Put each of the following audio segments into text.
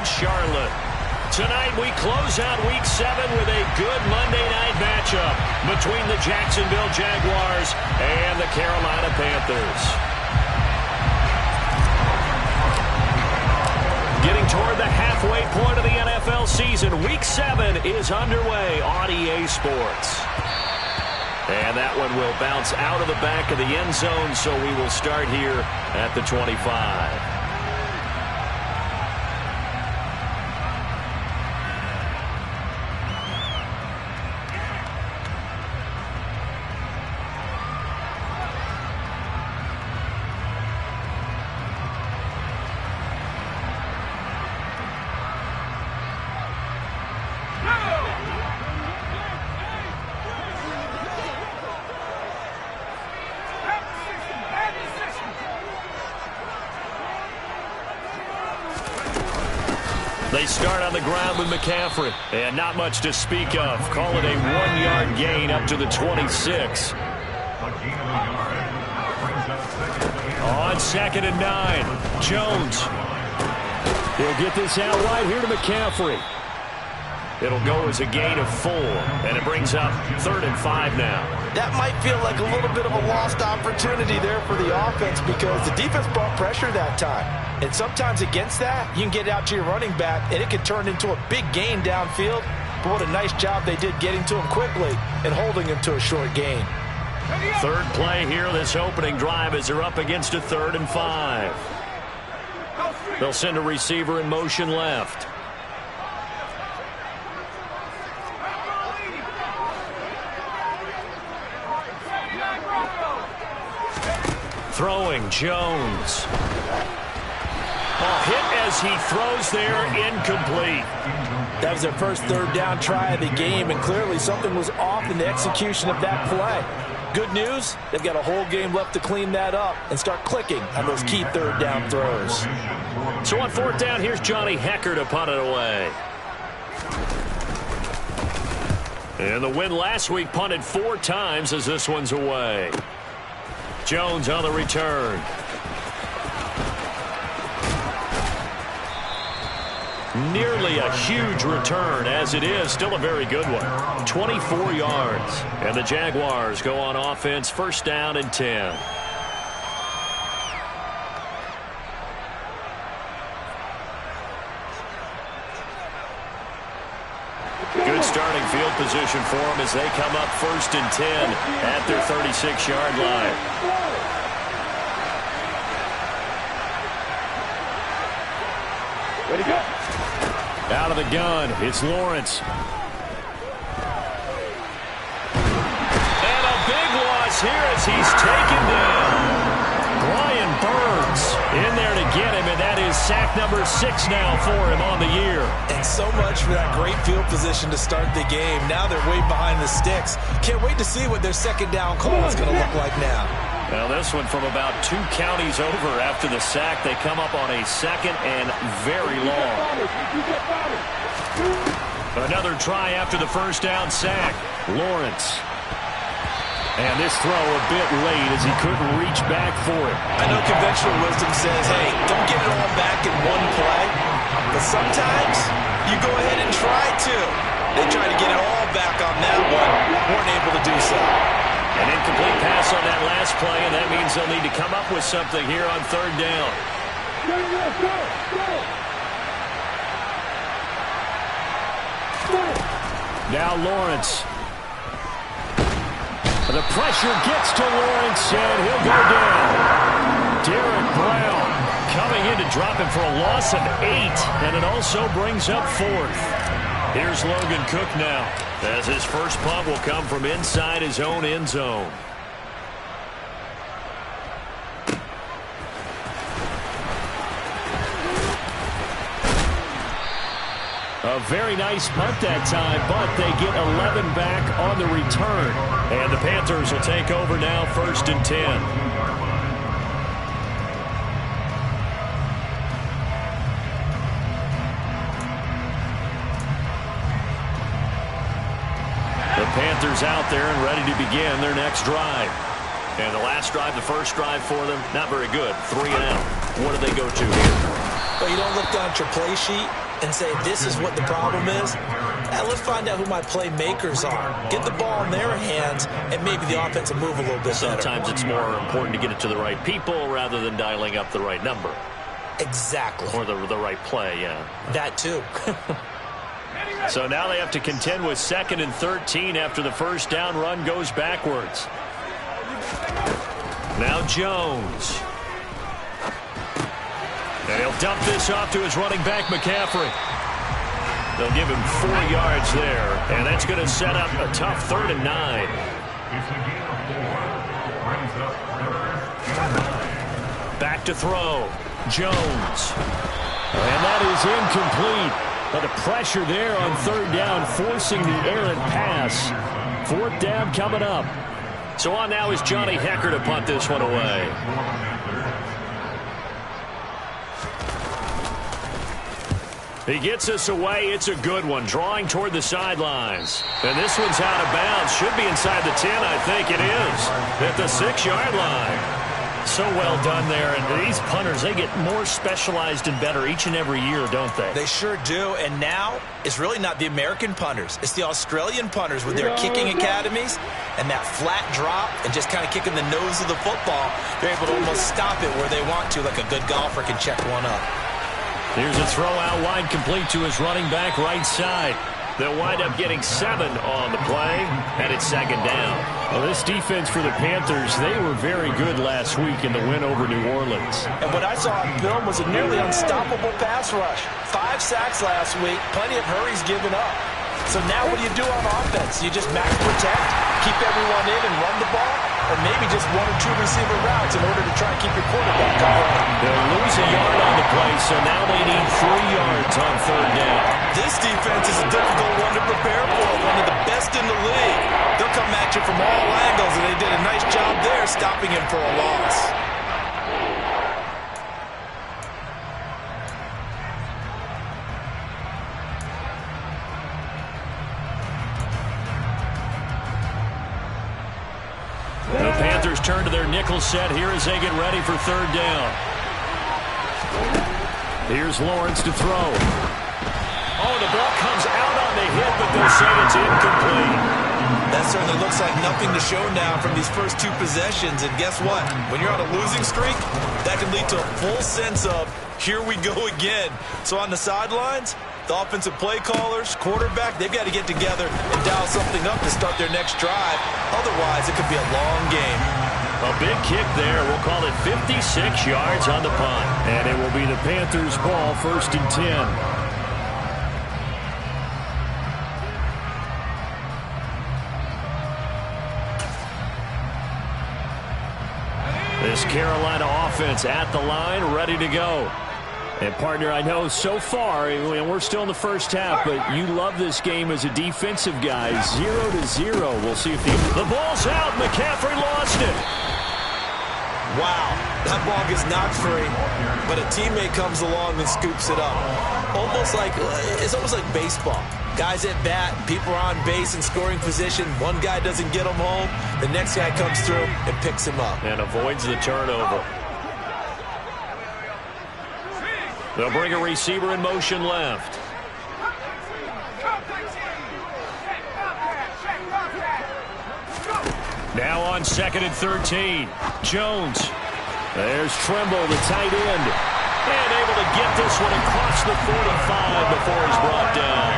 in Charlotte. Tonight we close out Week 7 with a good Monday night matchup between the Jacksonville Jaguars and the Carolina Panthers. Getting toward the halfway point of the NFL season, Week 7 is underway on EA Sports. And that one will bounce out of the back of the end zone, so we will start here at the 25. They start on the ground with McCaffrey. And not much to speak of. Call it a 1-yard gain up to the 26. On 2nd and 9. Jones. He'll get this out right here to McCaffrey. It'll go as a gain of 4. And it brings up 3rd and 5 now. That might feel like a little bit of a lost opportunity there for the offense because the defense brought pressure that time. And sometimes against that, you can get out to your running back, and it can turn into a big gain downfield. But what a nice job they did getting to him quickly and holding him to a short gain. Third play here, this opening drive, as they're up against a 3rd and 5. They'll send a receiver in motion left. Throwing, Jones. Hit as he throws there, incomplete. That was their first 3rd down try of the game, and clearly something was off in the execution of that play. Good news, they've got a whole game left to clean that up and start clicking on those key 3rd down throws. So on 4th down, here's Johnny Hekker to punt it away. And the win last week punted 4 times as this one's away. Jones on the return. Nearly a huge return, as it is still a very good one. 24 yards. And the Jaguars go on offense, 1st down and 10. Good starting field position for them as they come up 1st and 10 at their 36-yard line. Ready to go. Out of the gun, it's Lawrence. And a big loss here as he's taken down. Brian Burns in there to get him, and that is sack number 6 now for him on the year. And so much for that great field position to start the game. Now they're way behind the sticks. Can't wait to see what their 2nd down call is going to look like now. Now this one from about 2 counties over after the sack. They come up on a 2nd and very long. Another try after the 1st down sack. Lawrence. And this throw a bit late as he couldn't reach back for it. I know conventional wisdom says, hey, don't get it all back in one play. But sometimes you go ahead and try to. They tried to get it all back on that one. Weren't able to do so. An incomplete pass on that last play, and that means they'll need to come up with something here on 3rd down. Now Lawrence. The pressure gets to Lawrence, and he'll go down. Derek Brown coming in to drop him for a loss of 8, and it also brings up 4th. Here's Logan Cook now, as his first punt will come from inside his own end zone. A very nice punt that time, but they get 11 back on the return. And the Panthers will take over now, 1st and 10. The Panthers out there and ready to begin their next drive. And the last drive, the first drive for them, not very good. 3 and out. What do they go to here? Well, you don't look down at your play sheet and say, this is what the problem is? Let's find out who my playmakers are. Get the ball in their hands, and maybe the offense will move a little bit better. Sometimes it's more important to get it to the right people rather than dialing up the right number. Exactly. Or the right play, yeah. That too. So now they have to contend with 2nd and 13 after the first down run goes backwards. Now Jones. And he'll dump this off to his running back, McCaffrey. They'll give him 4 yards there, and that's going to set up a tough 3rd and 9. Back to throw. Jones. And that is incomplete. But the pressure there on 3rd down, forcing the errant pass. 4th down coming up. So on now is Johnny Hekker to punt this one away. He gets us away. It's a good one, drawing toward the sidelines. And this one's out of bounds. Should be inside the 10, I think it is. At the 6-yard line. So well done there. And these punters, they get more specialized and better each and every year, don't they? They sure do. And now it's really not the American punters. It's the Australian punters with their kicking academies and that flat drop and just kind of kicking the nose of the football. They're able to almost stop it where they want to, like a good golfer can check one up. Here's a throw out wide, complete to his running back right side. They'll wind up getting 7 on the play, and it's 2nd down. Well, this defense for the Panthers, they were very good last week in the win over New Orleans. And what I saw on film was a nearly unstoppable pass rush. 5 sacks last week, plenty of hurries given up. So now what do you do on offense? You just max protect, keep everyone in and run the ball, or maybe just 1 or 2 receiver routes in order to try and keep your quarterback upright. They'll lose a yard on the play, so now they need 3 yards on 3rd down. This defense is a difficult one to prepare for, one of the best in the league. They'll come at you from all angles, and they did a nice job there stopping him for a loss. The Panthers turn to their nickel set here as they get ready for 3rd down. Here's Lawrence to throw. Oh, the ball comes out on the hit, but they'll say it's incomplete. That certainly looks like nothing to show now from these first 2 possessions. And guess what? When you're on a losing streak, that can lead to a full sense of, here we go again. So on the sidelines, the offensive play callers, quarterback, they've got to get together and dial something up to start their next drive. Otherwise, it could be a long game. A big kick there. We'll call it 56 yards on the punt. And it will be the Panthers' ball, 1st and 10. This Carolina offense at the line, ready to go. And, partner, I know so far, and we're still in the first half, but you love this game as a defensive guy. 0-0. We'll see if the ball's out. McCaffrey lost it. Wow, that ball gets knocked free, but a teammate comes along and scoops it up. It's almost like baseball. Guys at bat, people are on base in scoring position. One guy doesn't get him home. The next guy comes through and picks him up. And avoids the turnover. They'll bring a receiver in motion left. Now on 2nd and 13. Jones. There's Trimble, the tight end. And able to get this one across the 45 before he's brought down.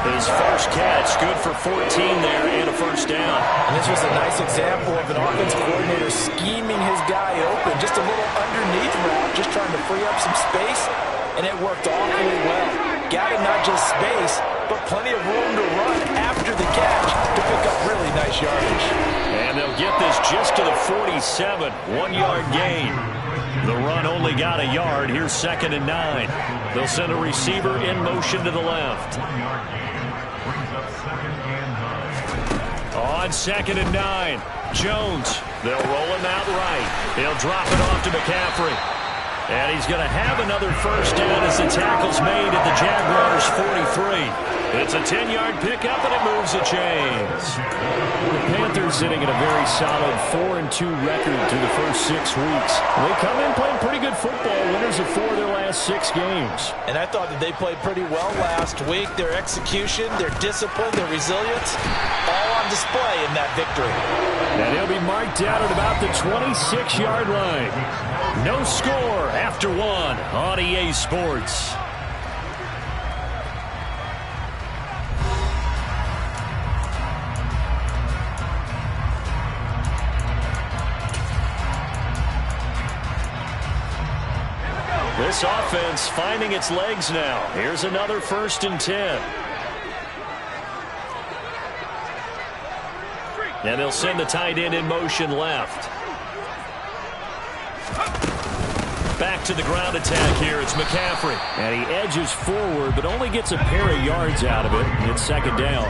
His first catch, good for 14 there and a 1st down. And this was a nice example of an offense coordinator scheming his guy open. Just a little underneath route, just trying to free up some space, and it worked awfully well. Got him not just space, but plenty of room to run after the catch to pick up really nice yardage. And they'll get this just to the 47, 1-yard gain. The run only got a yard. Here's 2nd and 9. They'll send a receiver in motion to the left. On 2nd and 9, Jones. They'll roll him out right. He'll drop it off to McCaffrey. And he's going to have another 1st down as the tackle's made at the Jaguars' 43. It's a 10-yard pickup, and it moves the chains. The Panthers sitting at a very solid 4-2 record through the first 6 weeks. They come in playing pretty good football, winners of 4 of their last 6 games. And I thought that they played pretty well last week. Their execution, their discipline, their resilience, all on display in that victory. And he'll be marked down at about the 26-yard line. No score after 1 on EA Sports. This offense finding its legs now. Here's another 1st and 10. And they'll send the tight end in motion left. Back to the ground attack here. It's McCaffrey. And he edges forward, but only gets a pair of yards out of it. And it's 2nd down.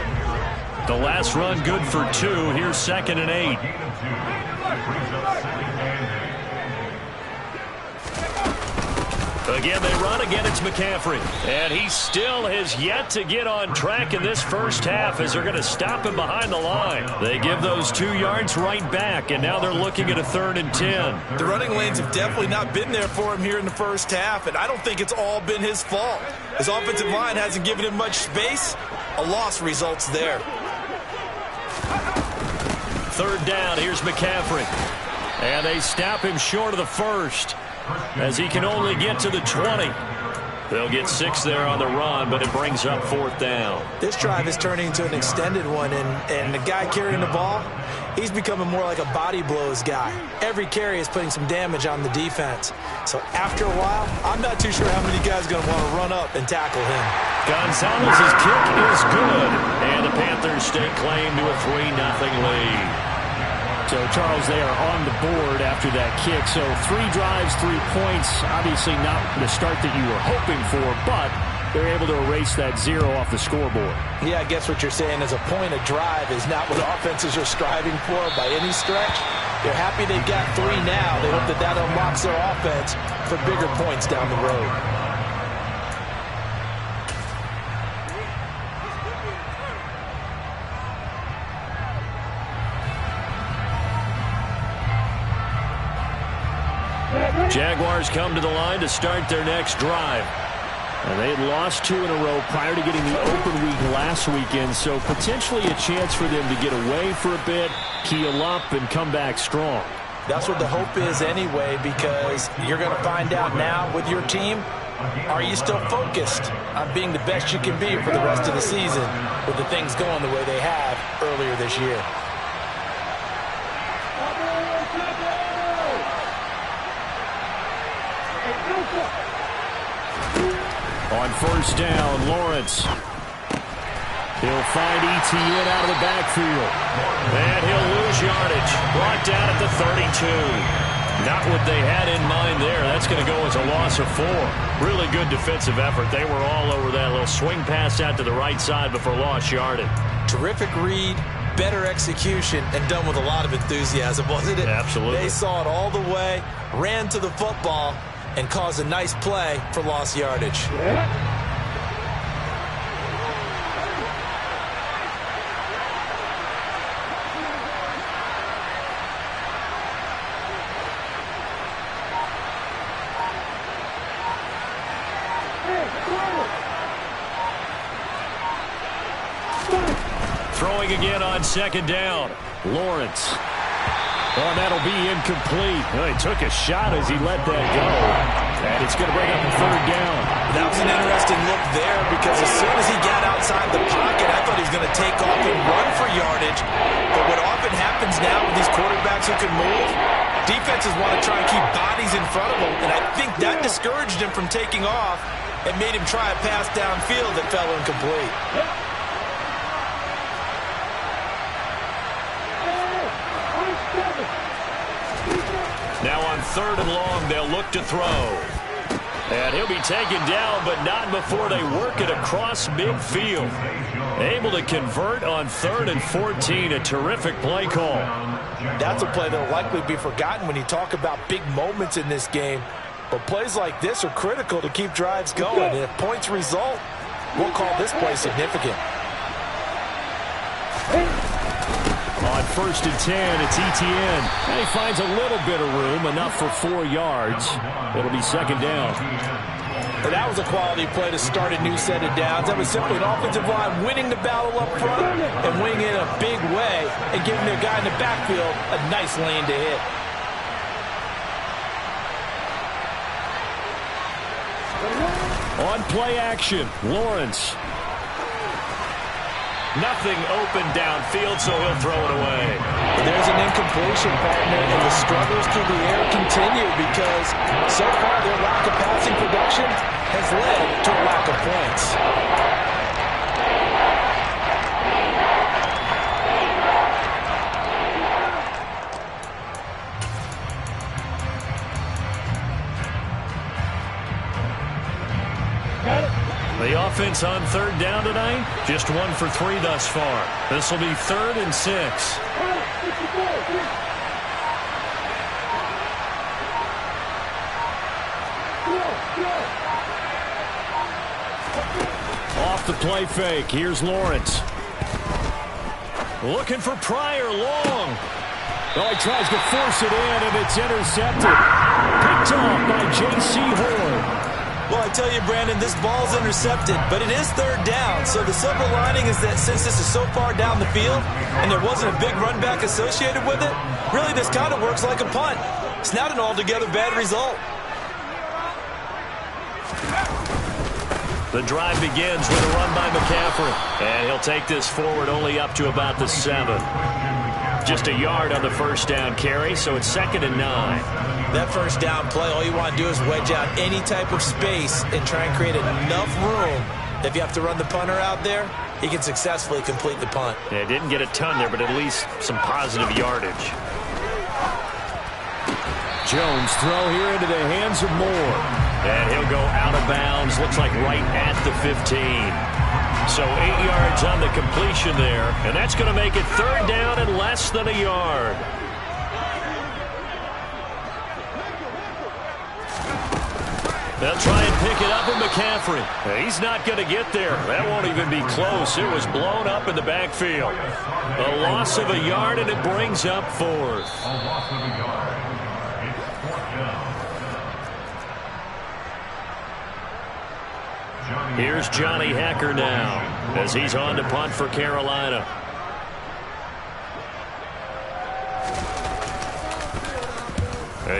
The last run good for 2. Here's 2nd and 8. Again, they run. Again, it's McCaffrey. And he still has yet to get on track in this first half as they're going to stop him behind the line. They give those 2 yards right back, and now they're looking at a 3rd and 10. The running lanes have definitely not been there for him here in the first half, and I don't think it's all been his fault. His offensive line hasn't given him much space. A loss results there. 3rd down. Here's McCaffrey. And they stop him short of the 1st. As he can only get to the 20. They'll get 6 there on the run, but it brings up 4th down. This drive is turning into an extended one, and the guy carrying the ball, he's becoming more like a body blows guy. Every carry is putting some damage on the defense. So after a while, I'm not too sure how many guys are going to want to run up and tackle him. Gonzalez's kick is good, and the Panthers stake claim to a 3-0 lead. So, Charles, they are on the board after that kick. So 3 drives, 3 points. Obviously not the start that you were hoping for, but they're able to erase that 0 off the scoreboard. Yeah, I guess what you're saying is a point of drive is not what offenses are striving for by any stretch. They're happy they've got 3 now. They hope that that unlocks their offense for bigger points down the road. Jaguars come to the line to start their next drive. And they had lost 2 in a row prior to getting the open week last weekend, so potentially a chance for them to get away for a bit, keel up, and come back strong. That's what the hope is anyway, because you're going to find out now with your team, are you still focused on being the best you can be for the rest of the season with the things going the way they have earlier this year? On 1st down, Lawrence. He'll find Etienne out of the backfield. And he'll lose yardage. Brought down at the 32. Not what they had in mind there. That's going to go as a loss of 4. Really good defensive effort. They were all over that little swing pass out to the right side before lost yardage. Terrific read, better execution, and done with a lot of enthusiasm, wasn't it? Absolutely. They saw it all the way, ran to the football, and caused a nice play for lost yardage. Throwing again on 2nd down. Lawrence. Oh, that'll be incomplete. Well, he took a shot as he let that go. And it's going to bring up a 3rd down. That was an interesting look there because as soon as he got outside the pocket, I thought he was going to take off and run for yardage. But what often happens now with these quarterbacks who can move, defenses want to try and keep bodies in front of them. And I think that discouraged him from taking off and made him try a pass downfield that fell incomplete. Now on 3rd and long, they'll look to throw. And he'll be taken down, but not before they work it across midfield. Able to convert on 3rd and 14. A terrific play call. That's a play that will likely be forgotten when you talk about big moments in this game. But plays like this are critical to keep drives going. And if points result, We'll call this play significant. On 1st and 10, it's Etienne. And he finds a little bit of room, enough for 4 yards. It'll be 2nd down. And that was a quality play to start a new set of downs. That was simply an offensive line winning the battle up front and winning it in a big way and giving their guy in the backfield a nice lane to hit. On play action, Lawrence. Nothing open downfield, so he'll throw it away. There's an incompletion, partner, and the struggles through the air continue because so far their lack of passing production has led to a lack of points. The offense on 3rd down tonight, just 1 for 3 thus far. This will be 3rd and 6. Off the play fake, here's Lawrence. Looking for Pryor, long. Well, he tries to force it in, and it's intercepted. Picked off by J.C. Horn. Well, I tell you, Brandon, this ball's intercepted, but it is 3rd down. So the silver lining is that since this is so far down the field and there wasn't a big run back associated with it, really this kind of works like a punt. It's not an altogether bad result. The drive begins with a run by McCaffrey, and he'll take this forward only up to about the 7. Just a yard on the 1st down carry, so it's 2nd and 9. That 1st down play, all you want to do is wedge out any type of space and try and create enough room. If you have to run the punter out there, he can successfully complete the punt. Yeah, didn't get a ton there, but at least some positive yardage. Jones throw here into the hands of Moore. And he'll go out of bounds, looks like right at the 15. So 8 yards on the completion there, and that's going to make it 3rd down and less than a yard. They'll try and pick it up with McCaffrey. He's not going to get there. That won't even be close. It was blown up in the backfield. A loss of a yard, and it brings up 4th. Here's Johnny Hekker now as he's on to punt for Carolina.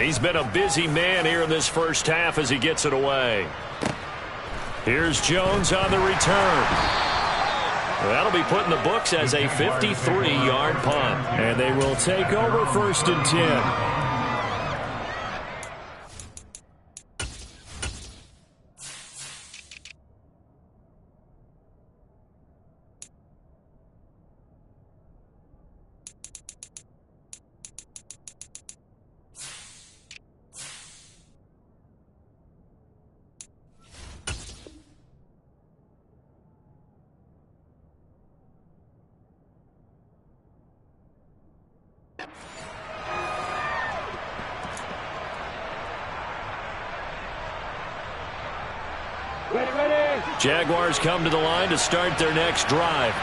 He's been a busy man here in this 1st half as he gets it away. Here's Jones on the return. That'll be put in the books as a 53-yard punt. And they will take over 1st and 10. Jaguars come to the line to start their next drive.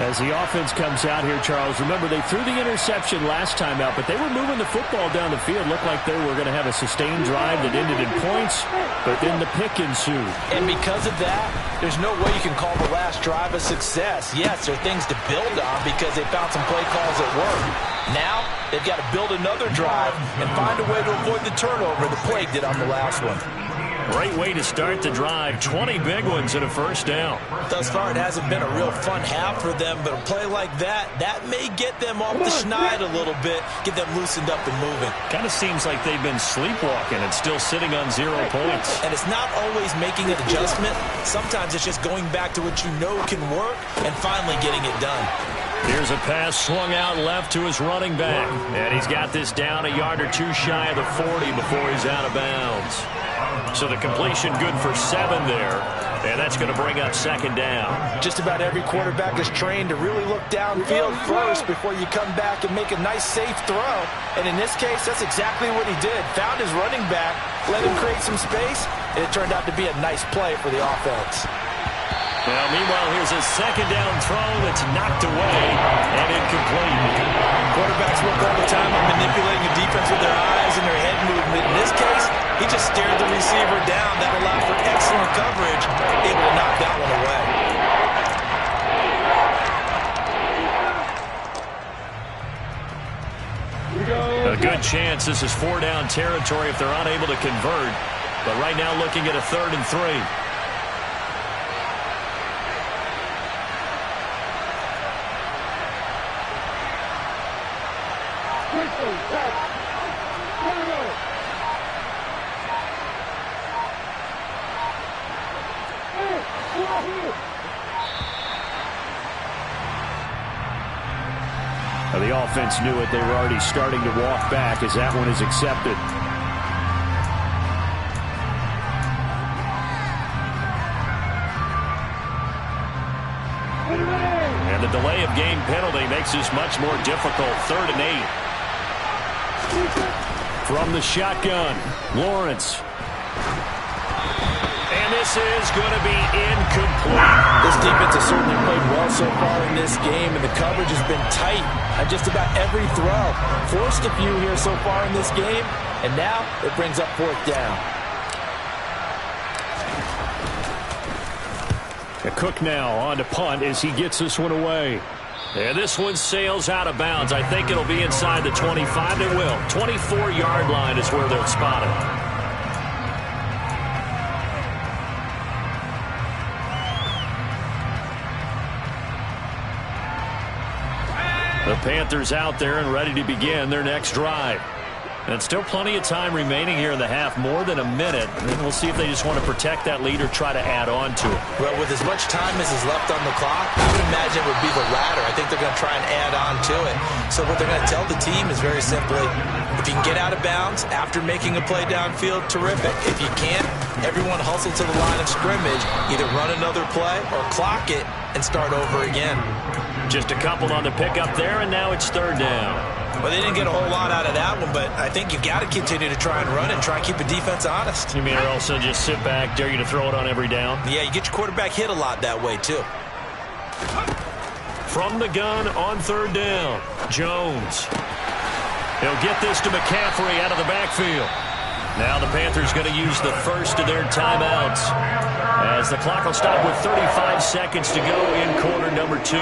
As the offense comes out here, Charles, remember they threw the interception last time out, but they were moving the football down the field. Looked like they were going to have a sustained drive that ended in points, but then the pick ensued. And because of that, there's no way you can call the last drive a success. Yes, there are things to build on because they found some play calls that work. Now, they've got to build another drive and find a way to avoid the turnover the plague did on the last one. Great way to start the drive. 20 big ones and a 1st down. Thus far, it hasn't been a real fun half for them, but a play like that may get them off the schneid a little bit, get them loosened up and moving. Kind of seems like they've been sleepwalking and still sitting on 0 points. And it's not always making an adjustment. Sometimes it's just going back to what you know can work and finally getting it done. Here's a pass swung out left to his running back. And he's got this down a yard or 2 shy of the 40 before he's out of bounds. So the completion good for 7 there. And that's going to bring up 2nd down. Just about every quarterback is trained to really look downfield first before you come back and make a nice, safe throw. And in this case, that's exactly what he did. Found his running back, let him create some space, and it turned out to be a nice play for the offense. Now, meanwhile, here's a second down throw that's knocked away and incomplete. Quarterbacks work all the time on manipulating a defense with their eyes and their head movement. In this case, he just stared the receiver down. That allowed for excellent coverage, able to knock that one away. A good chance this is 4-down territory if they're unable to convert. But right now looking at a 3rd and 3. The offense knew it. They were already starting to walk back as that one is accepted. And the delay of game penalty makes this much more difficult. 3rd and 8. From the shotgun, Lawrence. And this is going to be incomplete. This defense has certainly played well so far in this game, and the coverage has been tight on just about every throw. Forced a few here so far in this game, and now it brings up 4th down. Cook now on to punt as he gets this one away. And this one sails out of bounds. I think it'll be inside the 25. It will. 24-yard line is where they'll spot it. The Panthers out there and ready to begin their next drive. And still plenty of time remaining here in the half, more than a minute. And we'll see if they just want to protect that lead or try to add on to it. Well, with as much time as is left on the clock, I would imagine it would be the latter. I think they're going to try and add on to it. So what they're going to tell the team is very simply, if you can get out of bounds after making a play downfield, terrific. If you can't, everyone hustle to the line of scrimmage, either run another play or clock it and start over again. Just a couple on the pickup there, and now it's 3rd down. Well, they didn't get a whole lot out of that one, but I think you got to continue to try and run and try and keep the defense honest. You mean or also just sit back, dare you to throw it on every down? Yeah, you get your quarterback hit a lot that way, too. From the gun on 3rd down, Jones. He'll get this to McCaffrey out of the backfield. Now the Panthers going to use the first of their timeouts as the clock will stop with 35 seconds to go in quarter number 2.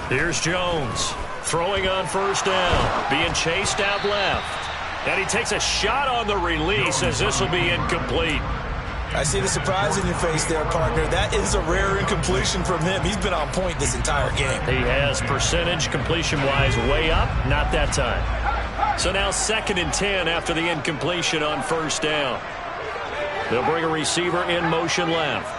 Here's Jones throwing on 1st down, being chased out left. And he takes a shot on the release as this will be incomplete. I see the surprise in your face there, partner. That is a rare incompletion from him. He's been on point this entire game. He has percentage completion-wise way up, not that time. So now 2nd and 10 after the incompletion on 1st down. They'll bring a receiver in motion left.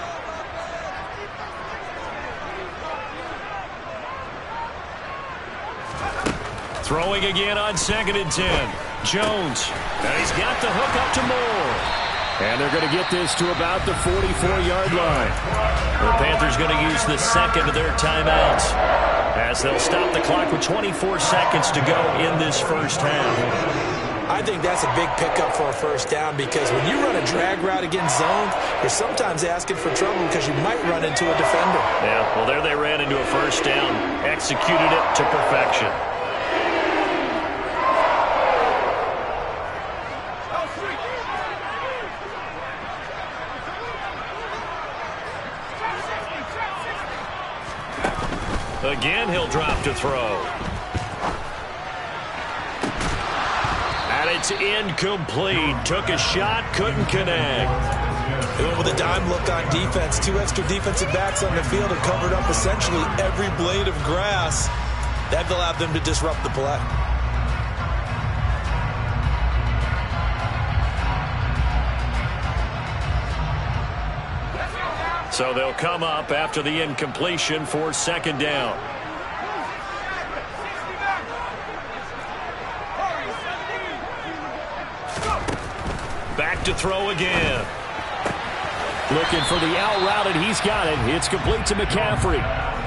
Throwing again on 2nd and 10. Jones. And he's got the hook up to Moore. And they're going to get this to about the 44-yard line. The Panthers going to use the second of their timeouts as they'll stop the clock with 24 seconds to go in this first half. I think that's a big pickup for a 1st down because when you run a drag route against zone, you're sometimes asking for trouble because you might run into a defender. Yeah, well, there they ran into a 1st down, executed it to perfection. Again, he'll drop to throw. And it's incomplete. Took a shot, couldn't connect. They went with a dime look on defense. 2 extra defensive backs on the field and covered up essentially every blade of grass. That allowed them to disrupt the play. So they'll come up after the incompletion for 2nd down. back to throw again. Looking for the out route, and he's got it. It's complete to McCaffrey.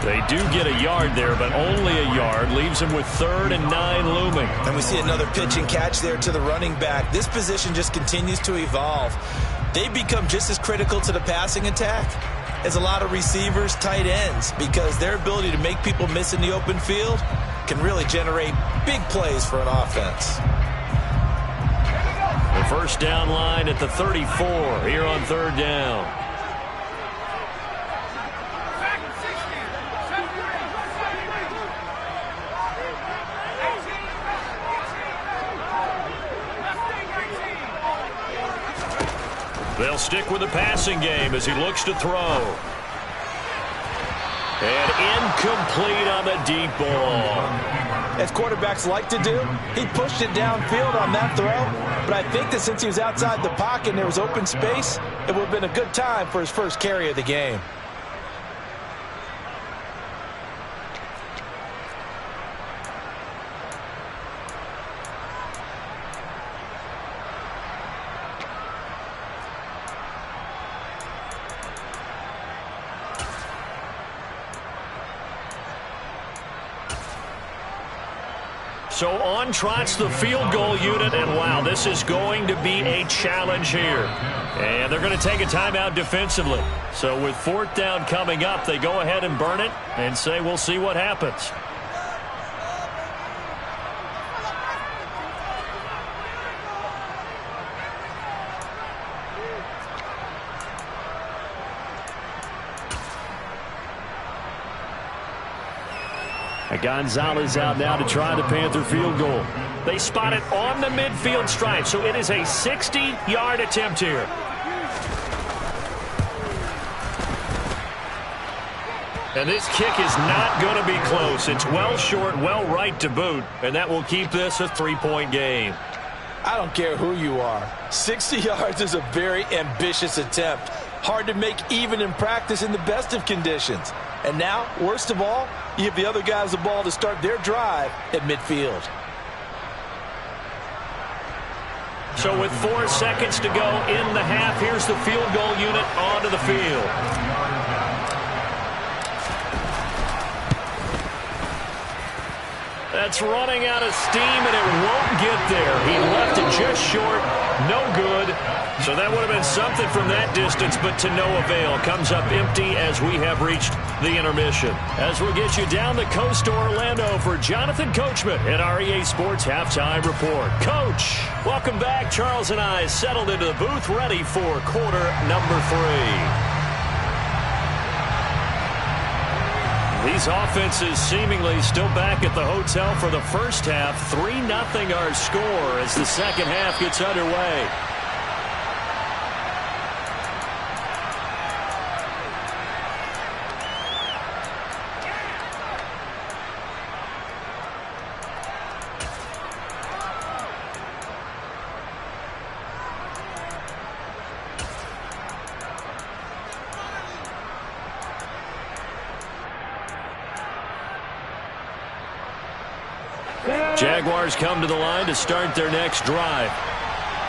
They do get a yard there, but only a yard. Leaves him with 3rd and 9 looming. And we see another pitch and catch there to the running back. This position just continues to evolve. They become just as critical to the passing attack as a lot of receivers, tight ends, because their ability to make people miss in the open field can really generate big plays for an offense. The first down line at the 34 here on 3rd down. They'll stick with the passing game as he looks to throw. And incomplete on the deep ball. As quarterbacks like to do, he pushed it downfield on that throw. But I think that since he was outside the pocket and there was open space, it would have been a good time for his first carry of the game. So on trots the field goal unit, and wow, this is going to be a challenge here. And they're going to take a timeout defensively. So with 4th down coming up, they go ahead and burn it and say we'll see what happens. Gonzalez out now to try the Panther field goal. They spot it on the midfield stripe, so it is a 60-yard attempt here. And this kick is not going to be close. It's well short, well right to boot, and that will keep this a 3-point game. I don't care who you are. 60 yards is a very ambitious attempt. Hard to make even in practice in the best of conditions. And now, worst of all, you give the other guys the ball to start their drive at midfield. So with 4 seconds to go in the half, here's the field goal unit onto the field. That's running out of steam, and it won't get there. He left it just short. No good. So that would have been something from that distance, but to no avail. Comes up empty as we have reached the intermission. As we'll get you down the coast to Orlando for Jonathan Coachman at our EA Sports Halftime Report. Coach, welcome back. Charles and I settled into the booth, ready for quarter number 3. These offenses seemingly still back at the hotel for the first half. 3-0 our score as the second half gets underway. Jaguars come to the line to start their next drive.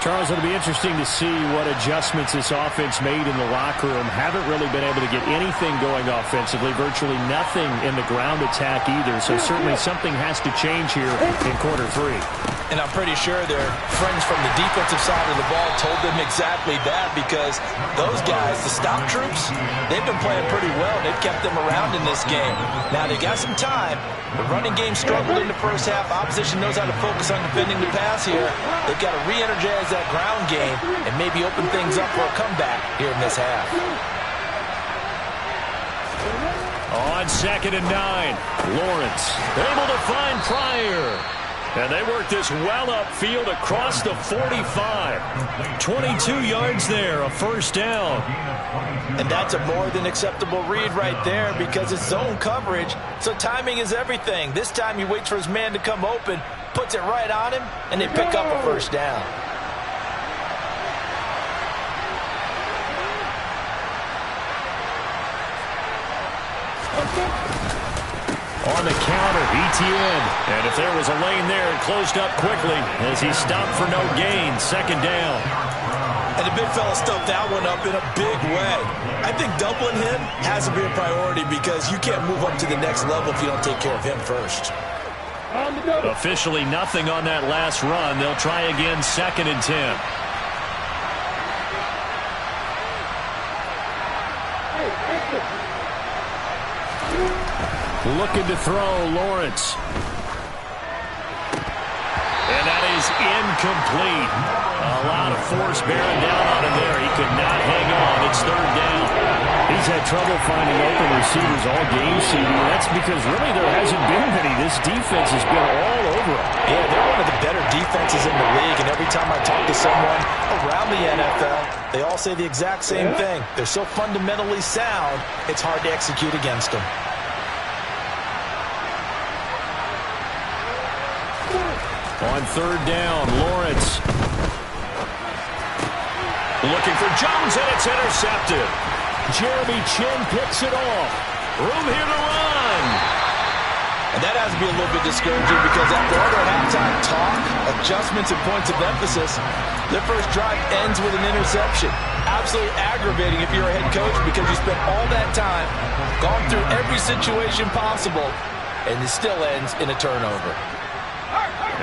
Charles, it'll be interesting to see what adjustments this offense made in the locker room. Haven't really been able to get anything going offensively, virtually nothing in the ground attack either. So certainly something has to change here in quarter 3. And I'm pretty sure their friends from the defensive side of the ball told them exactly that, because those guys, the stop troops, they've been playing pretty well. They've kept them around in this game. Now they got some time. The running game struggled in the first half. Opposition knows how to focus on defending the pass here. They've got to re-energize that ground game and maybe open things up for a comeback here in this half. On 2nd and 9, Lawrence able to find Pryor. And they work this well upfield across the 45. 22 yards there, a first down. And that's a more than acceptable read right there, because it's zone coverage, so timing is everything. This time he waits for his man to come open, puts it right on him, and they pick up a first down. On the counter, Etienne. And if there was a lane there, it closed up quickly as he stopped for no gain. 2nd down. And the big fella stuffed that one up in a big way. I think doubling him has to be a priority because you can't move up to the next level if you don't take care of him first. Officially nothing on that last run. They'll try again, 2nd and 10. Looking to throw, Lawrence. And that is incomplete. A lot of force bearing down on him there. He could not hang on. It's 3rd down. He's had trouble finding open receivers all game, CD. That's because really there hasn't been many. This defense has been all over him. Yeah, they're one of the better defenses in the league, and every time I talk to someone around the NFL, they all say the exact same thing. They're so fundamentally sound, it's hard to execute against them. On 3rd down, Lawrence. Looking for Jones, and it's intercepted. Jeremy Chinn picks it off. Room here to run. And that has to be a little bit discouraging because after all their halftime talk, adjustments, and points of emphasis, their first drive ends with an interception. Absolutely aggravating if you're a head coach because you spent all that time, gone through every situation possible, and it still ends in a turnover.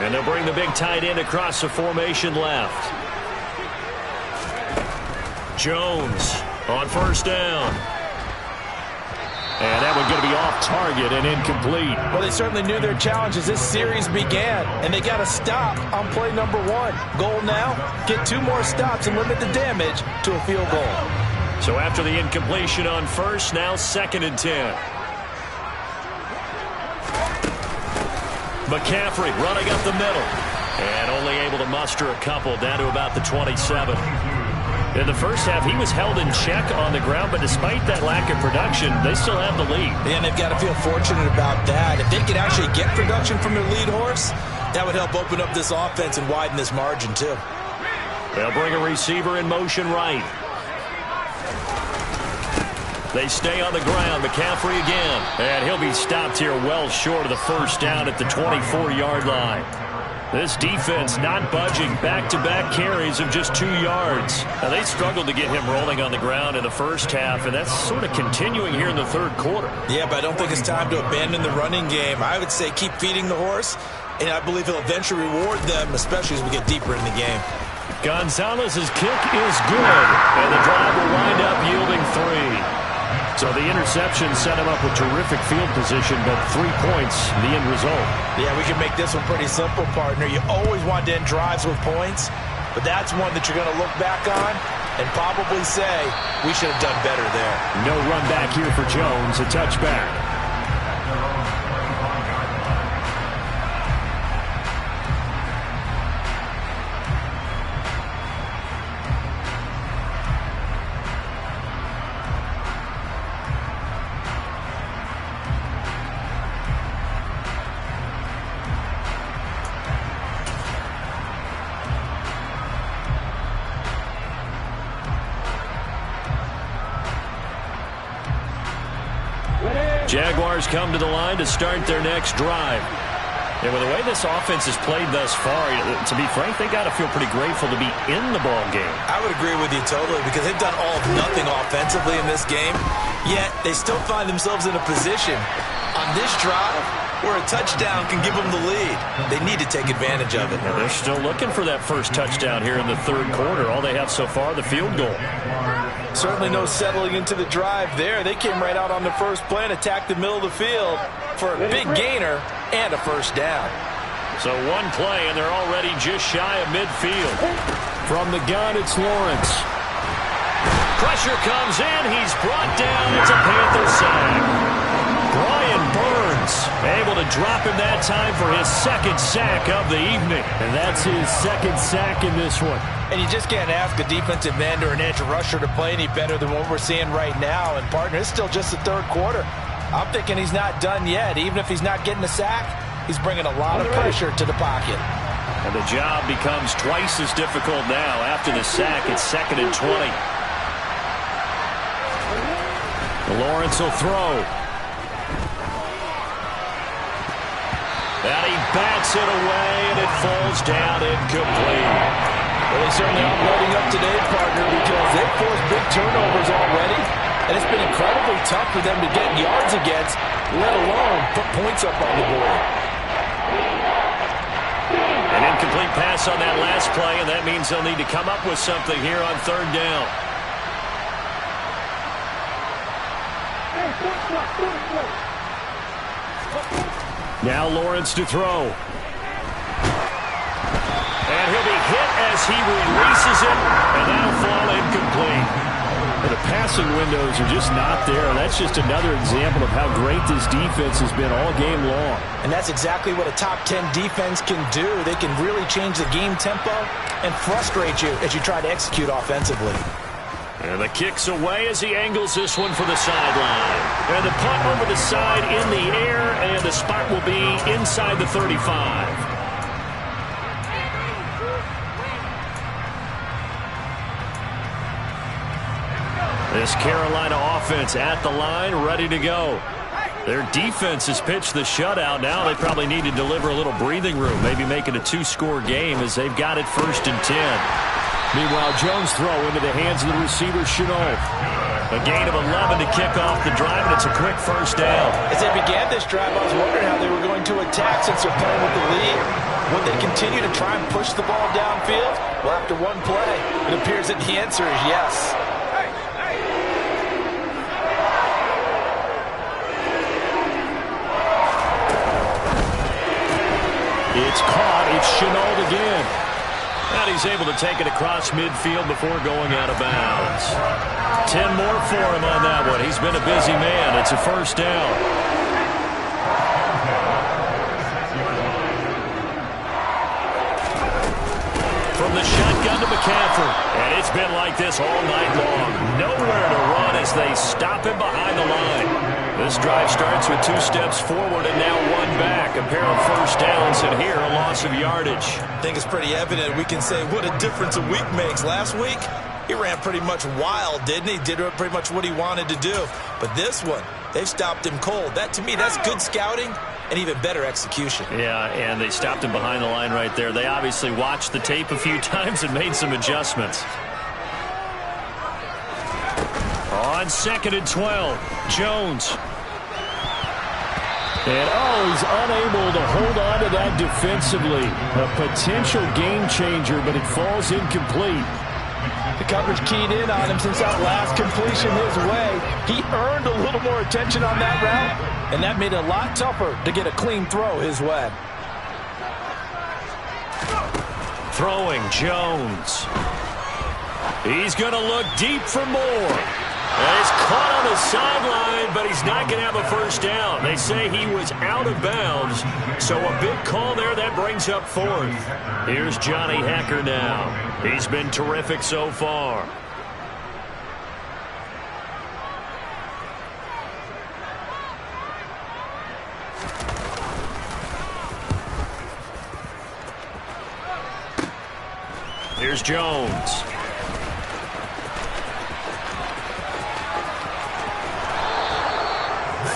And they'll bring the big tight end across the formation left. Jones on 1st down. And that one's going to be off target and incomplete. Well, they certainly knew their challenge as this series began, and they got to stop on play number 1. Goal now, get 2 more stops and limit the damage to a field goal. So after the incompletion on 1st, now 2nd and 10. McCaffrey running up the middle. And only able to muster a couple down to about the 27. In the first half, he was held in check on the ground, but despite that lack of production, they still have the lead. And they've got to feel fortunate about that. If they could actually get production from their lead horse, that would help open up this offense and widen this margin, too. They'll bring a receiver in motion right. They stay on the ground. McCaffrey again. And he'll be stopped here well short of the 1st down at the 24-yard line. This defense not budging. Back-to-back carries of just 2 yards. Now, they struggled to get him rolling on the ground in the first half, and that's sort of continuing here in the 3rd quarter. Yeah, but I don't think it's time to abandon the running game. I would say keep feeding the horse, and I believe he'll eventually reward them, especially as we get deeper in the game. Gonzalez's kick is good, and the drive will wind up yielding 3. So the interception set him up with terrific field position, but 3 points, the end result. Yeah, we can make this one pretty simple, partner. You always want to end drives with points, but that's one that you're going to look back on and probably say, we should have done better there. No run back here for Jones, a touchback. Jaguars come to the line to start their next drive. And with the way this offense has played thus far, to be frank, they got to feel pretty grateful to be in the ball game. I would agree with you totally because they've done all of nothing offensively in this game, yet they still find themselves in a position on this drive where a touchdown can give them the lead. They need to take advantage of it. And they're still looking for that first touchdown here in the 3rd quarter. All they have so far, the field goal. Certainly no settling into the drive there. They came right out on the first play and attacked the middle of the field for a big gainer and a 1st down. So 1 play, and they're already just shy of midfield. From the gun, it's Lawrence. Pressure comes in. He's brought down. It's a Panther sack. Brian Burns able to drop him that time for his 2nd sack of the evening. And that's his 2nd sack in this one. And you just can't ask a defensive end or an edge rusher to play any better than what we're seeing right now. And, partner, it's still just the 3rd quarter. I'm thinking he's not done yet. Even if he's not getting a sack, he's bringing a lot of pressure to the pocket. And the job becomes twice as difficult now. After the sack, it's 2nd and 20. Lawrence will throw. And he bats it away, and it falls down incomplete. Well, they certainly aren't letting up today, partner, because they've forced big turnovers already, and it's been incredibly tough for them to get yards against, let alone put points up on the board. An incomplete pass on that last play, and that means they'll need to come up with something here on third down. Now Lawrence to throw. And he'll be hit as he releases it, and that'll fall incomplete. The passing windows are just not there. That's just another example of how great this defense has been all game long. And that's exactly what a top 10 defense can do. They can really change the game tempo and frustrate you as you try to execute offensively. And the kick's away as he angles this one for the sideline. And the punt over the side in the air, and the spot will be inside the 35. This Carolina offense at the line, ready to go. Their defense has pitched the shutout. Now they probably need to deliver a little breathing room, maybe make it a two-score game as they've got it 1st and 10. Meanwhile, Jones throw into the hands of the receiver, Shenault. A gain of 11 to kick off the drive, and it's a quick first down. As they began this drive, I was wondering how they were going to attack since they're playing with the lead. Would they continue to try and push the ball downfield? Well, after one play, it appears that the answer is yes. It's caught. It's Shenault again. And he's able to take it across midfield before going out of bounds. 10 more for him on that one. He's been a busy man. It's a first down. From the shotgun to McCaffrey. And it's been like this all night long. Nowhere to run as they stop him behind the line. This drive starts with 2 steps forward and now 1 back. A pair of first downs, and here a loss of yardage. I think it's pretty evident. We can say what a difference a week makes. Last week, he ran pretty much wild, didn't he? Did pretty much what he wanted to do. But this one, they've stopped him cold. That, to me, that's good scouting and even better execution. Yeah, and they stopped him behind the line right there. They obviously watched the tape a few times and made some adjustments. On 2nd and 12, Jones. And, he's unable to hold on to that defensively. A potential game changer, but it falls incomplete. The coverage keyed in on him since that last completion his way. He earned a little more attention on that route, and that made it a lot tougher to get a clean throw his way. Throwing, Jones. He's going to look deep for more. And he's caught on the sideline, but he's not going to have a first down. They say he was out of bounds, so a big call there. That brings up 4th. Here's Johnny Hekker now. He's been terrific so far. Here's Jones.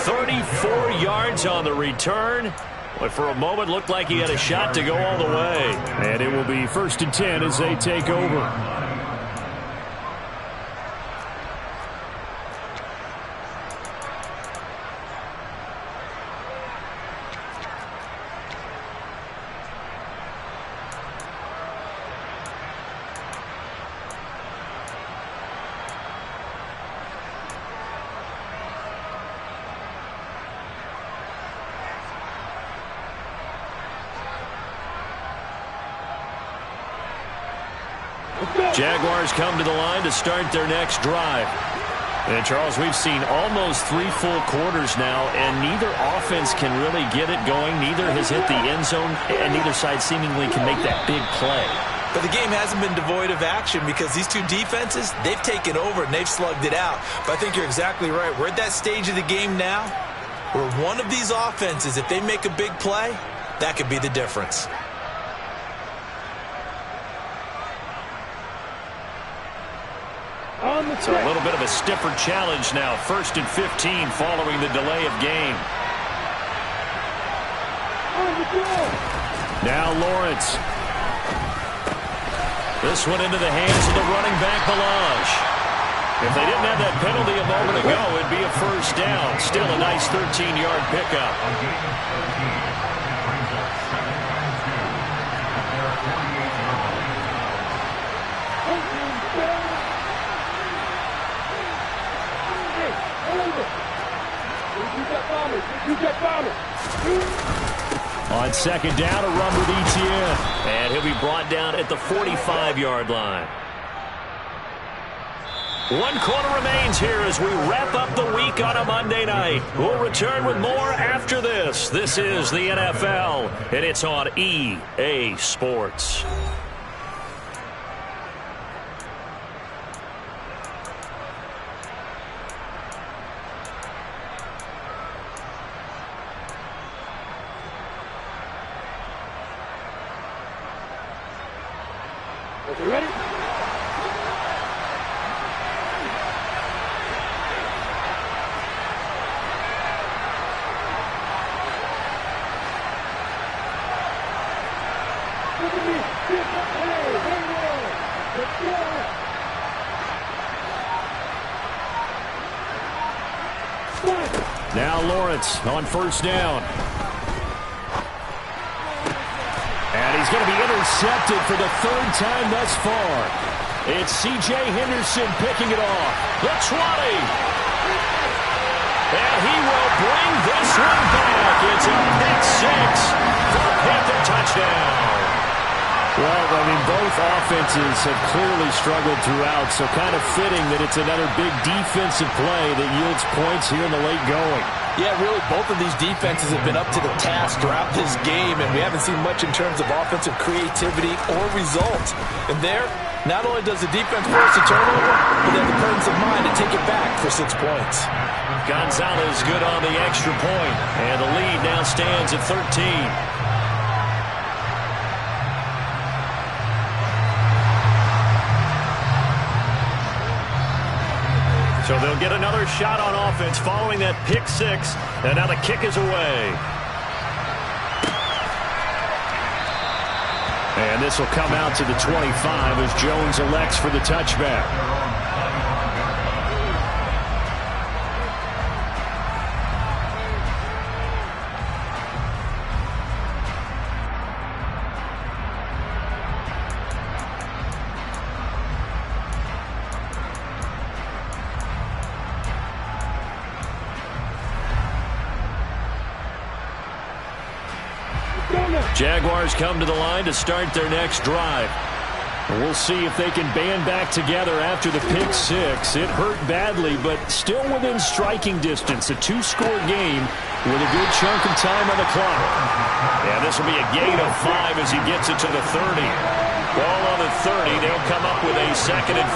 34 yards on the return. But for a moment, looked like he had a shot to go all the way. And it will be 1st and 10 as they take over. Jaguars come to the line to start their next drive. And, Charles, we've seen almost 3 full quarters now, and neither offense can really get it going. Neither has hit the end zone, and neither side seemingly can make that big play. But the game hasn't been devoid of action because these two defenses, they've taken over and they've slugged it out. But I think you're exactly right. We're at that stage of the game now where one of these offenses, if they make a big play, that could be the difference. So a little bit of a stiffer challenge now. 1st and 15 following the delay of game. Now Lawrence. This one into the hands of the running back, Ballage. If they didn't have that penalty a moment ago, it'd be a first down. Still a nice 13-yard pickup. On second down, a run with Etienne. And he'll be brought down at the 45-yard line. 1 quarter remains here as we wrap up the week on a Monday night. We'll return with more after this. This is the NFL, and it's on EA Sports. You ready? Now Lawrence on first down. And he's going to be intercepted for the 3rd time thus far. It's C.J. Henderson picking it off. The 20. And he will bring this one back. It's a pick 6 for a Panther touchdown. Well, I mean, both offenses have clearly struggled throughout, so kind of fitting that it's another big defensive play that yields points here in the late going. Yeah, really, both of these defenses have been up to the task throughout this game, and we haven't seen much in terms of offensive creativity or results. And there, not only does the defense force a turnover, but they have the presence of mind to take it back for 6 points. Gonzalez good on the extra point, and the lead now stands at 13. So they'll get another shot on offense following that pick 6, and now the kick is away. And this will come out to the 25 as Jones elects for the touchback. Jaguars come to the line to start their next drive. We'll see if they can band back together after the pick 6. It hurt badly, but still within striking distance. A 2-score game with a good chunk of time on the clock. And this will be a gain of 5 as he gets it to the 30. Ball on the 30. They'll come up with a 2nd and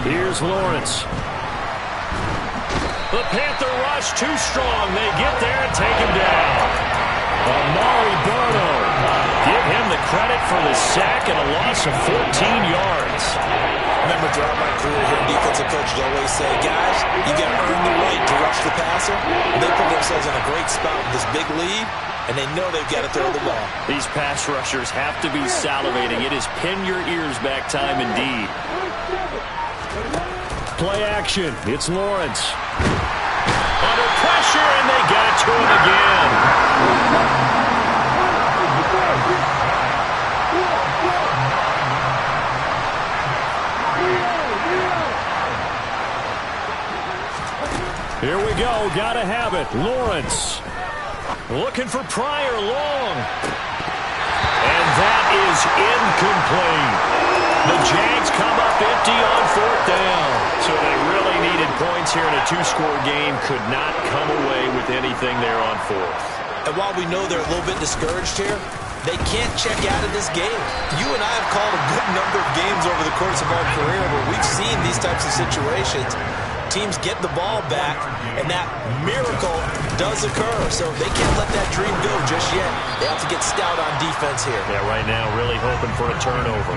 5. Here's Lawrence. The Panther rush too strong. They get there and take him down. Amari Bono. Give him the credit for the sack and a loss of 14 yards. I remember throughout my career here, defensive coaches always say, guys, you got to earn the right to rush the passer. And they put themselves in a great spot with this big lead, and they know they've got to throw the ball. These pass rushers have to be salivating. It is pin your ears back time indeed. Play action. It's Lawrence. Under pressure, and they got to him again. Here we go. Gotta have it. Lawrence. Looking for Pryor long. And that is incomplete. The Jags come up empty on 4th down. So they really needed points here in a 2-score game. Could not come away with anything there on 4th. And while we know they're a little bit discouraged here, they can't check out of this game. You and I have called a good number of games over the course of our career where we've seen these types of situations. Teams get the ball back, and that miracle does occur. So they can't let that dream go just yet. They have to get stout on defense here. Yeah, right now really hoping for a turnover.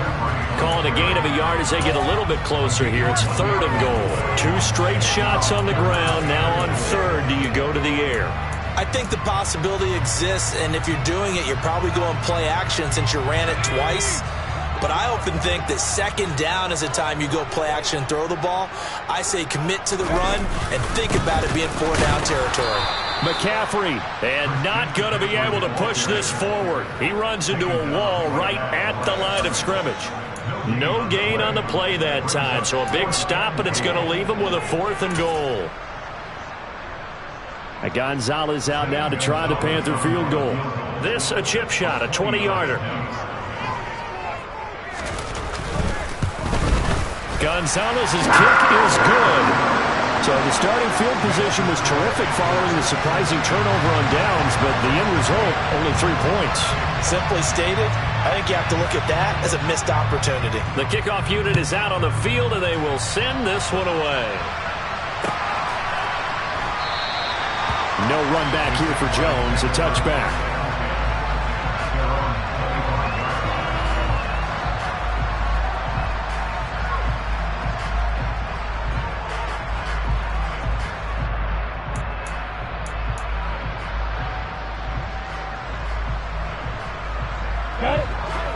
Calling a gain of a yard as they get a little bit closer here. It's 3rd and goal. 2 straight shots on the ground. Now on 3rd, do you go to the air? I think the possibility exists, and if you're doing it, you're probably going play action since you ran it twice. But I often think that second down is a time you go play action and throw the ball. I say commit to the run and think about it being 4-down territory. McCaffrey, and not going to be able to push this forward. He runs into a wall right at the line of scrimmage. No gain on the play that time, so a big stop, and it's going to leave him with a 4th and goal. Gonzalez out now to try the Panther field goal. This a chip shot, a 20-yarder. Gonzalez's kick is good. So the starting field position was terrific following the surprising turnover on downs, but the end result, only 3 points. Simply stated, I think you have to look at that as a missed opportunity. The kickoff unit is out on the field, and they will send this one away. No run back here for Jones, a touchback.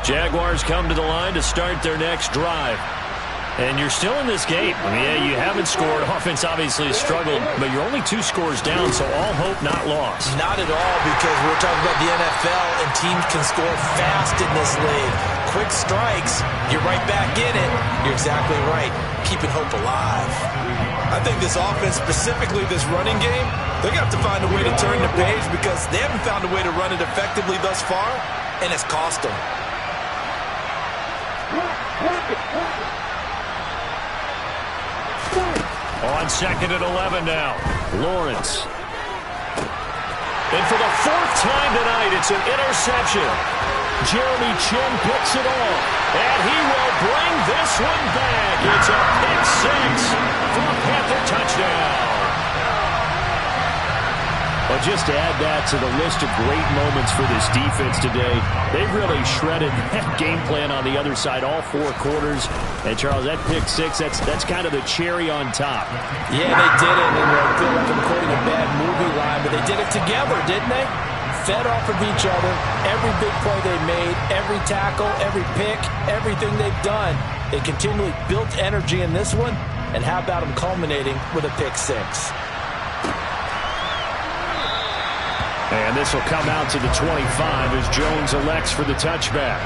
Jaguars come to the line to start their next drive. And you're still in this game. I mean, yeah, you haven't scored. Offense obviously struggled, but you're only 2 scores down, so all hope not lost. Not at all, because we're talking about the NFL, and teams can score fast in this league. Quick strikes, you're right back in it. You're exactly right. Keeping hope alive. I think this offense, specifically this running game, they're going to have to find a way to turn the page because they haven't found a way to run it effectively thus far, and it's cost them. On 2nd and 11 now, Lawrence. And for the 4th time tonight, it's an interception. Jeremy Chinn picks it off, and he will bring this one back. It's a pick 6 for a Panther touchdown. Well, just to add that to the list of great moments for this defense today, they've really shredded that game plan on the other side all 4 quarters. And, Charles, that pick 6, that's kind of the cherry on top. Yeah, they did it, and I feel like I'm quoting a bad movie line, but they did it together, didn't they? Fed off of each other, every big play they made, every tackle, every pick, everything they've done. They continually built energy in this one, and how about them culminating with a pick 6? And this will come out to the 25 as Jones elects for the touchback.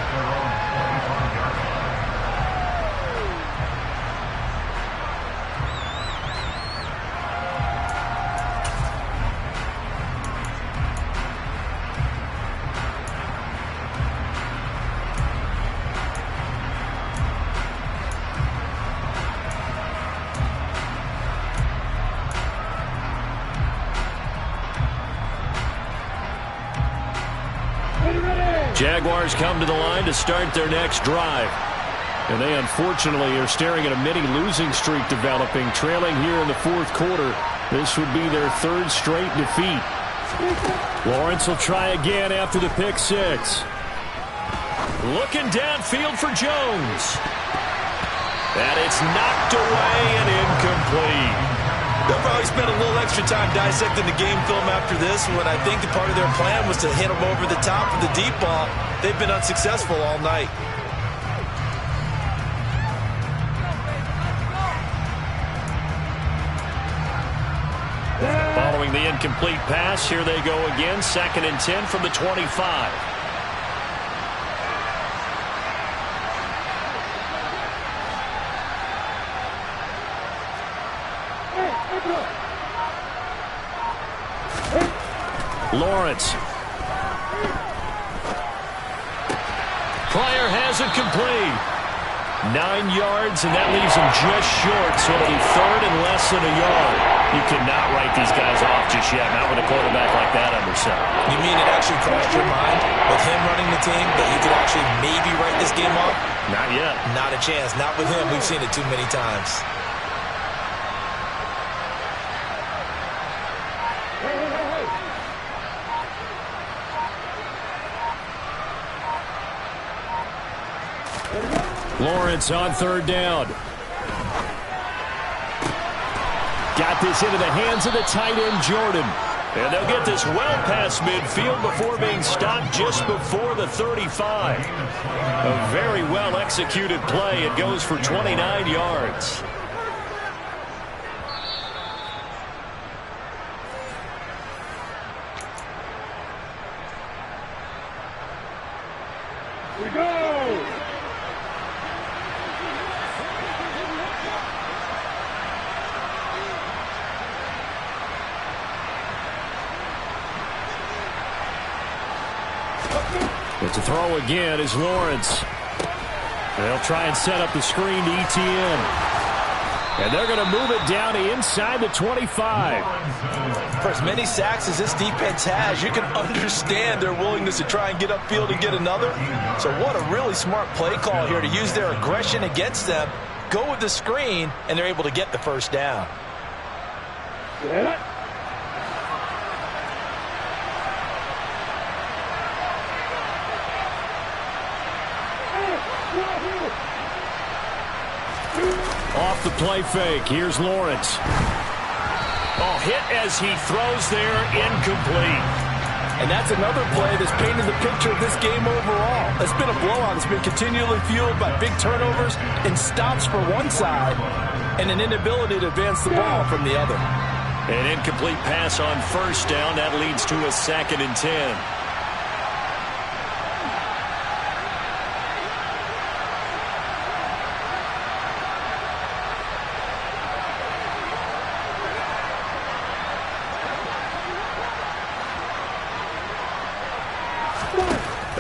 Jaguars come to the line to start their next drive. And they unfortunately are staring at a mini losing streak developing, trailing here in the 4th quarter. This would be their 3rd straight defeat. Lawrence will try again after the pick 6. Looking downfield for Jones. And it's knocked away and incomplete. They'll probably spend a little extra time dissecting the game film after this when I think the part of their plan was to hit them over the top with the deep ball. They've been unsuccessful all night. Following the incomplete pass, here they go again. 2nd and 10 from the 25. Lawrence. Pryor has it complete. 9 yards, and that leaves him just short, so it'll be 3rd and less than a yard. You cannot write these guys off just yet, not with a quarterback like that under center. You mean it actually crossed your mind with him running the team that you could actually maybe write this game off? Not yet. Not a chance. Not with him. We've seen it too many times. Lawrence on 3rd down. Got this into the hands of the tight end, Jordan. And they'll get this well past midfield before being stopped just before the 35. A very well executed play. It goes for 29 yards. We go! But to throw again is Lawrence. They'll try and set up the screen to Etienne. And they're going to move it down to inside the 25. For as many sacks as this defense has, you can understand their willingness to try and get upfield and get another. So what a really smart play call here to use their aggression against them, go with the screen, and they're able to get the first down. Yeah. Off the play fake. Here's Lawrence. Oh, hit as he throws there, incomplete. And that's another play that's painted the picture of this game overall. It's been a blowout. It's been continually fueled by big turnovers and stops for one side and an inability to advance the ball from the other. An incomplete pass on first down. That leads to a 2nd and 10.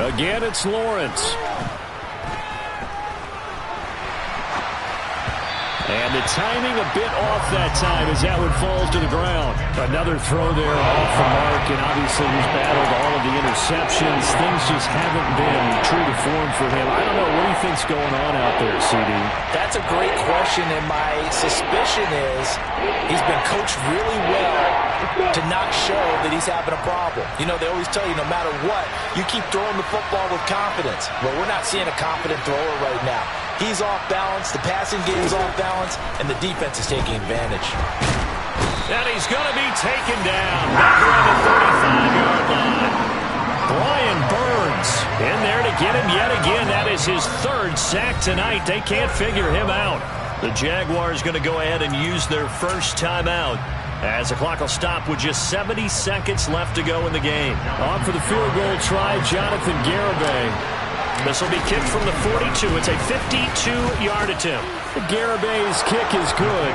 Again, it's Lawrence. And the timing a bit off that time as that one falls to the ground. Another throw there off the mark, and obviously he's battled all of the interceptions. Things just haven't been true to form for him. I don't know. What do you think's going on out there, CD? That's a great question, and my suspicion is he's been coached really well to not show that he's having a problem. You know, they always tell you no matter what, you keep throwing the football with confidence. Well, we're not seeing a confident thrower right now. He's off balance, the passing game's off balance, and the defense is taking advantage. And he's going to be taken down back around the 35-yard line. Brian Burns in there to get him yet again. That is his 3rd sack tonight. They can't figure him out. The Jaguars going to go ahead and use their first timeout as the clock will stop with just 70 seconds left to go in the game. On for the field goal try, Jonathan Garibay. This will be kicked from the 42. It's a 52-yard attempt. Garibay's kick is good.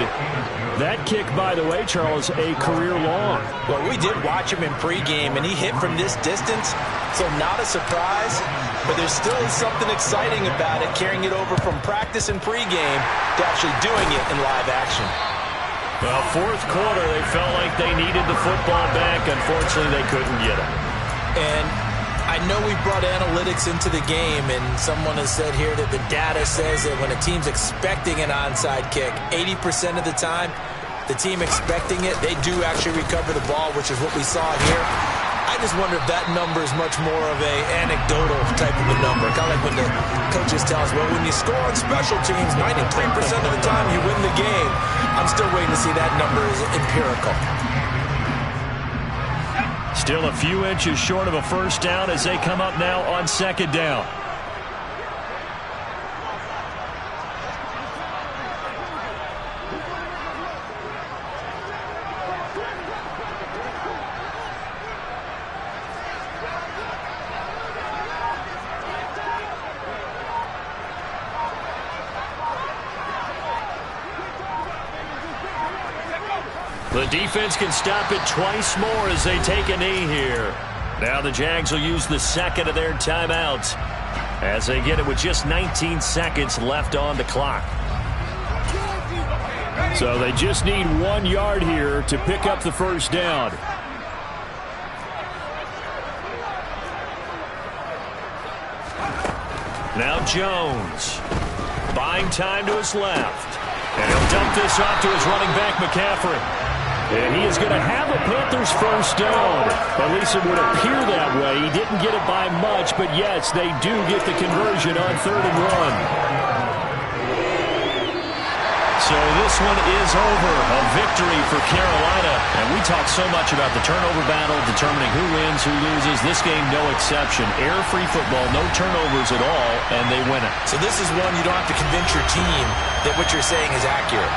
That kick, by the way, Charles, a career long. Well, we did watch him in pregame, and he hit from this distance, so not a surprise. But there still is something exciting about it, carrying it over from practice and pregame to actually doing it in live action. Well, 4th quarter, they felt like they needed the football back. Unfortunately, they couldn't get it. And I know we brought analytics into the game, and someone has said here that the data says that when a team's expecting an onside kick, 80% of the time, the team expecting it, they do actually recover the ball, which is what we saw here. I just wonder if that number is much more of a anecdotal type of a number. Kind of like when the coaches tell us, well, when you score on special teams, 93% of the time you win the game. I'm still waiting to see that number is empirical. Still a few inches short of a first down as they come up now on 2nd down. The defense can stop it twice more as they take a knee here. Now the Jags will use the 2nd of their timeouts as they get it with just 19 seconds left on the clock. So they just need 1 yard here to pick up the first down. Now Jones buying time to his left. And he'll dump this off to his running back, McCaffrey. And he is going to have a Panthers first down. At least it would appear that way. He didn't get it by much, but yes, they do get the conversion on 3rd and 1. So this one is over. A victory for Carolina. And we talk so much about the turnover battle, determining who wins, who loses. This game, no exception. Air-free football, no turnovers at all, and they win it. So this is one you don't have to convince your team that what you're saying is accurate.